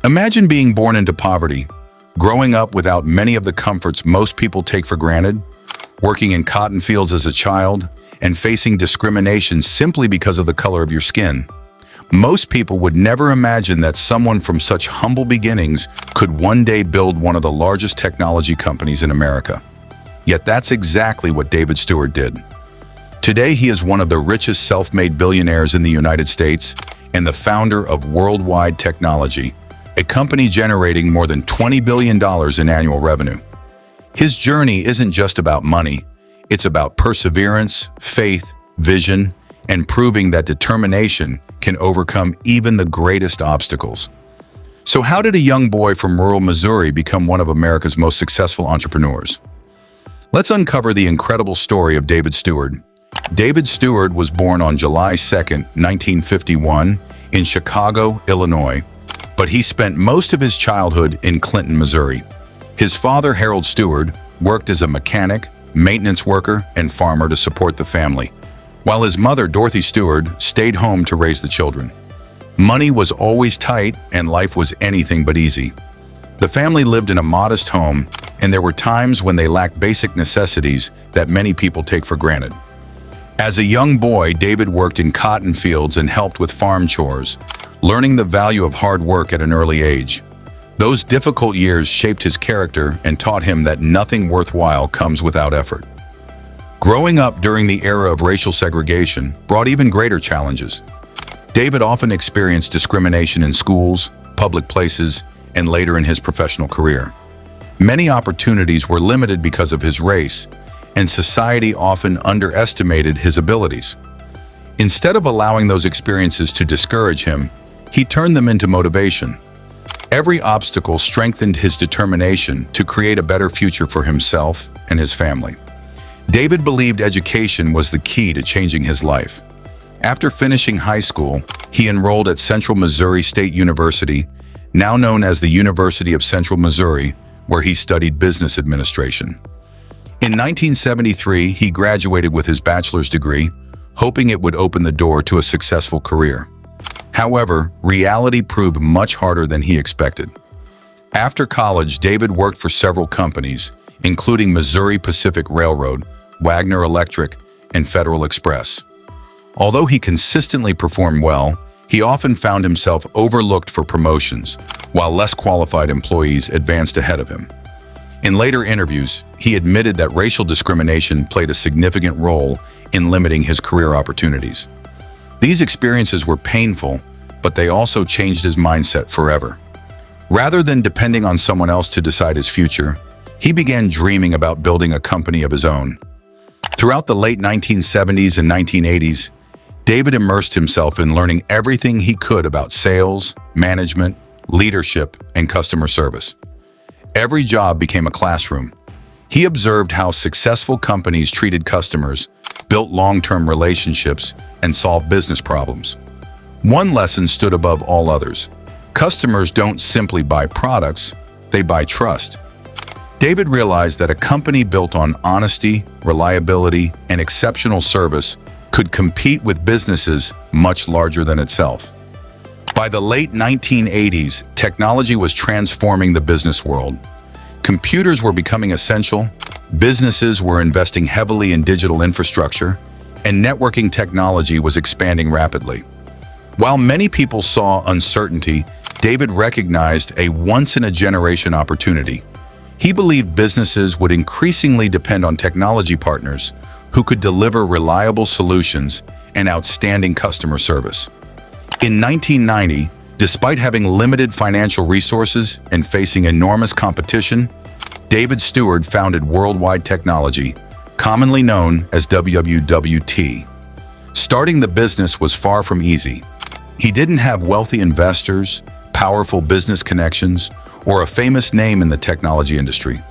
Imagine being born into poverty, growing up without many of the comforts most people take for granted, working in cotton fields as a child, and facing discrimination simply because of the color of your skin. Most people would never imagine that someone from such humble beginnings could one day build one of the largest technology companies in America. Yet that's exactly what David Steward did. Today, he is one of the richest self-made billionaires in the United States and the founder of Worldwide Technology, a company generating more than $20 billion in annual revenue. His journey isn't just about money. It's about perseverance, faith, vision, and proving that determination can overcome even the greatest obstacles. So how did a young boy from rural Missouri become one of America's most successful entrepreneurs? Let's uncover the incredible story of David Steward. David Steward was born on July 2, 1951, in Chicago, Illinois, but he spent most of his childhood in Clinton, Missouri. His father, Harold Steward, worked as a mechanic, maintenance worker, and farmer to support the family, while his mother, Dorothy Steward, stayed home to raise the children. Money was always tight and life was anything but easy. The family lived in a modest home, and there were times when they lacked basic necessities that many people take for granted. As a young boy, David worked in cotton fields and helped with farm chores, learning the value of hard work at an early age. Those difficult years shaped his character and taught him that nothing worthwhile comes without effort. Growing up during the era of racial segregation brought even greater challenges. David often experienced discrimination in schools, public places, and later in his professional career. Many opportunities were limited because of his race, and society often underestimated his abilities. Instead of allowing those experiences to discourage him, he turned them into motivation. Every obstacle strengthened his determination to create a better future for himself and his family. David believed education was the key to changing his life. After finishing high school, he enrolled at Central Missouri State University, now known as the University of Central Missouri, where he studied business administration. In 1973, he graduated with his bachelor's degree, hoping it would open the door to a successful career. However, reality proved much harder than he expected. After college, David worked for several companies, including Missouri Pacific Railroad, Wagner Electric, and Federal Express. Although he consistently performed well, he often found himself overlooked for promotions, while less qualified employees advanced ahead of him. In later interviews, he admitted that racial discrimination played a significant role in limiting his career opportunities. These experiences were painful, but they also changed his mindset forever. Rather than depending on someone else to decide his future, he began dreaming about building a company of his own. Throughout the late 1970s and 1980s, David immersed himself in learning everything he could about sales, management, leadership, and customer service. Every job became a classroom. He observed how successful companies treated customers, built long-term relationships, and solved business problems. One lesson stood above all others. Customers don't simply buy products, they buy trust. David realized that a company built on honesty, reliability, and exceptional service could compete with businesses much larger than itself. By the late 1980s, technology was transforming the business world. Computers were becoming essential, businesses were investing heavily in digital infrastructure, and networking technology was expanding rapidly. While many people saw uncertainty, David recognized a once-in-a-generation opportunity. He believed businesses would increasingly depend on technology partners who could deliver reliable solutions and outstanding customer service. In 1990, despite having limited financial resources and facing enormous competition, David Steward founded Worldwide Technology, commonly known as WWT. Starting the business was far from easy. He didn't have wealthy investors, powerful business connections, or a famous name in the technology industry.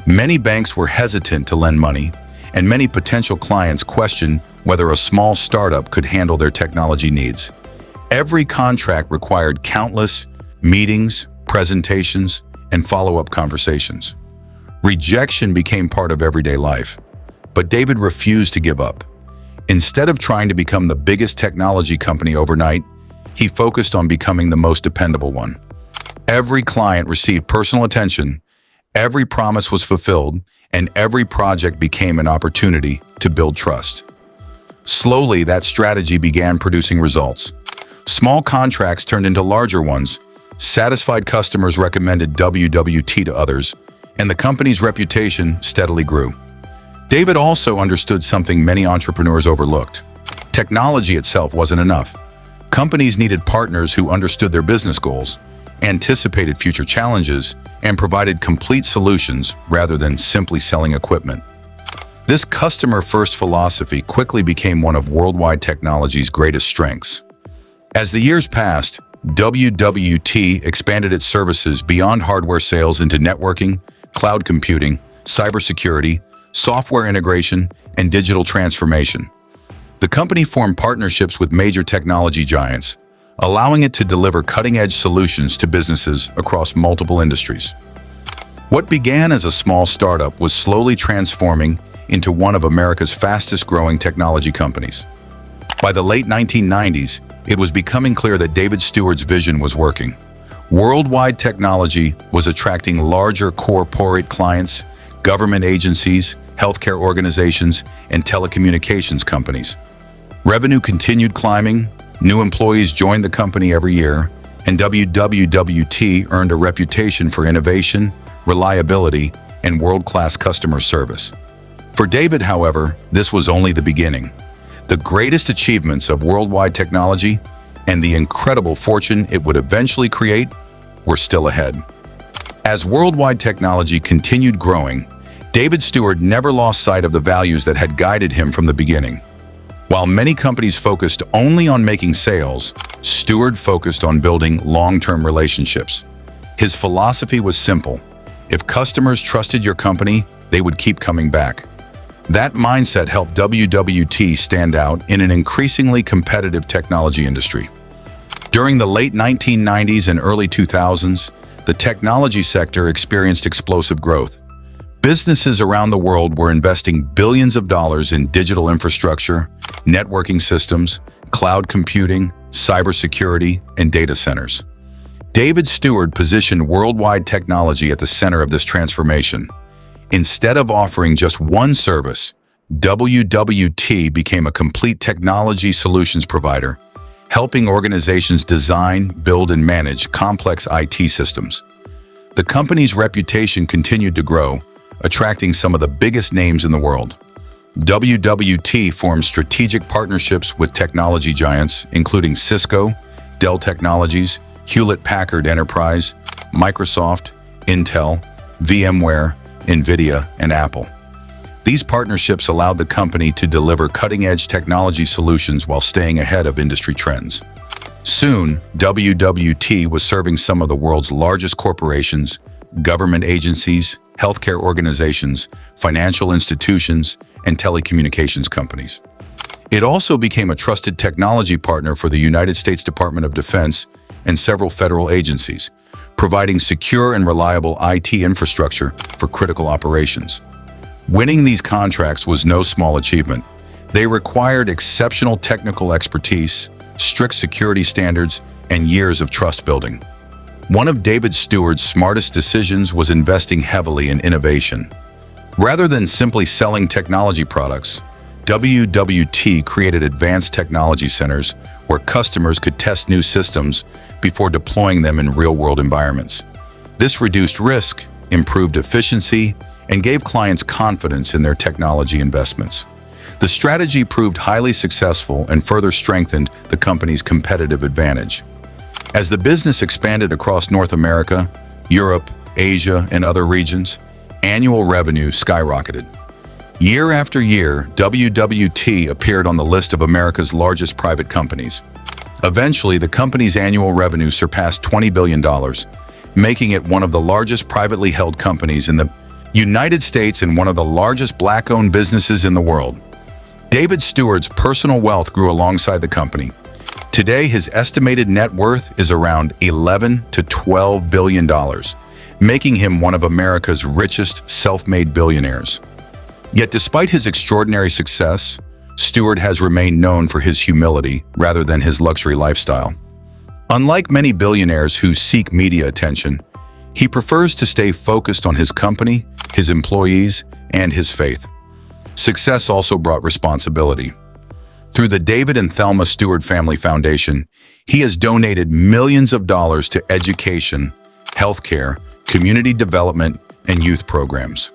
Many banks were hesitant to lend money, and many potential clients questioned whether a small startup could handle their technology needs. Every contract required countless meetings, presentations, and follow-up conversations. Rejection became part of everyday life, but David refused to give up. Instead of trying to become the biggest technology company overnight, he focused on becoming the most dependable one. Every client received personal attention, every promise was fulfilled, and every project became an opportunity to build trust. Slowly, that strategy began producing results. Small contracts turned into larger ones, satisfied customers recommended WWT to others, and the company's reputation steadily grew. David also understood something many entrepreneurs overlooked. Technology itself wasn't enough. Companies needed partners who understood their business goals, anticipated future challenges, and provided complete solutions rather than simply selling equipment. This customer-first philosophy quickly became one of Worldwide Technology's greatest strengths. As the years passed, WWT expanded its services beyond hardware sales into networking, cloud computing, cybersecurity, software integration, and digital transformation. The company formed partnerships with major technology giants, allowing it to deliver cutting-edge solutions to businesses across multiple industries. What began as a small startup was slowly transforming into one of America's fastest-growing technology companies. By the late 1990s, it was becoming clear that David Steward's vision was working. Worldwide Technology was attracting larger corporate clients, government agencies, healthcare organizations, and telecommunications companies. Revenue continued climbing, new employees joined the company every year, and WWT earned a reputation for innovation, reliability, and world-class customer service. For David, however, this was only the beginning. The greatest achievements of Worldwide Technology and the incredible fortune it would eventually create were still ahead. As Worldwide Technology continued growing, David Steward never lost sight of the values that had guided him from the beginning. While many companies focused only on making sales, Steward focused on building long-term relationships. His philosophy was simple. If customers trusted your company, they would keep coming back. That mindset helped WWT stand out in an increasingly competitive technology industry. During the late 1990s and early 2000s, the technology sector experienced explosive growth. Businesses around the world were investing billions of dollars in digital infrastructure, networking systems, cloud computing, cybersecurity, and data centers. David Steward positioned Worldwide Technology at the center of this transformation. Instead of offering just one service, WWT became a complete technology solutions provider, helping organizations design, build, and manage complex IT systems. The company's reputation continued to grow, attracting some of the biggest names in the world. WWT formed strategic partnerships with technology giants, including Cisco, Dell Technologies, Hewlett-Packard Enterprise, Microsoft, Intel, VMware, NVIDIA, and Apple. These partnerships allowed the company to deliver cutting-edge technology solutions while staying ahead of industry trends. Soon, WWT was serving some of the world's largest corporations, government agencies, healthcare organizations, financial institutions, and telecommunications companies. It also became a trusted technology partner for the United States Department of Defense and several federal agencies, providing secure and reliable IT infrastructure for critical operations. Winning these contracts was no small achievement. They required exceptional technical expertise, strict security standards, and years of trust building. One of David Steward's smartest decisions was investing heavily in innovation. Rather than simply selling technology products, WWT created advanced technology centers where customers could test new systems before deploying them in real-world environments. This reduced risk, improved efficiency, and gave clients confidence in their technology investments. The strategy proved highly successful and further strengthened the company's competitive advantage. As the business expanded across North America, Europe, Asia, and other regions, annual revenue skyrocketed. Year after year, WWT appeared on the list of America's largest private companies. Eventually, the company's annual revenue surpassed $20 billion, making it one of the largest privately held companies in the United States and one of the largest Black-owned businesses in the world. David Steward's personal wealth grew alongside the company. Today, his estimated net worth is around $11 to $12 billion, making him one of America's richest self-made billionaires. Yet despite his extraordinary success, Steward has remained known for his humility rather than his luxury lifestyle. Unlike many billionaires who seek media attention, he prefers to stay focused on his company, his employees, and his faith. Success also brought responsibility. Through the David and Thelma Steward Family Foundation, he has donated millions of dollars to education, healthcare, community development, and youth programs.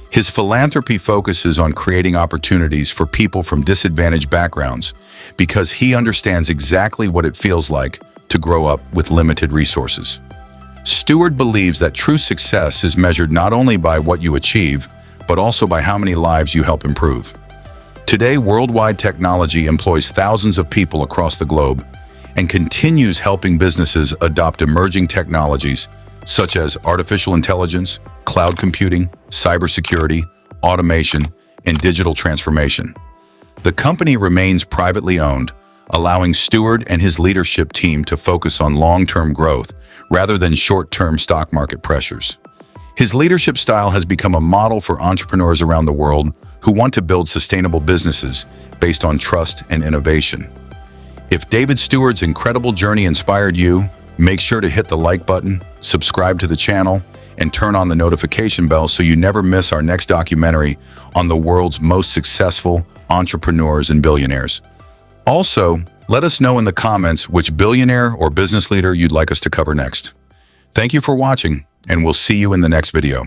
His philanthropy focuses on creating opportunities for people from disadvantaged backgrounds because he understands exactly what it feels like to grow up with limited resources. Steward believes that true success is measured not only by what you achieve, but also by how many lives you help improve. Today, worldwide technology employs thousands of people across the globe and continues helping businesses adopt emerging technologies such as artificial intelligence, cloud computing, cybersecurity, automation, and digital transformation. The company remains privately owned, allowing Steward and his leadership team to focus on long-term growth rather than short-term stock market pressures. His leadership style has become a model for entrepreneurs around the world who want to build sustainable businesses based on trust and innovation. If David Steward's incredible journey inspired you, make sure to hit the like button, subscribe to the channel, and turn on the notification bell so you never miss our next documentary on the world's most successful entrepreneurs and billionaires. Also, let us know in the comments which billionaire or business leader you'd like us to cover next. Thank you for watching, and we'll see you in the next video.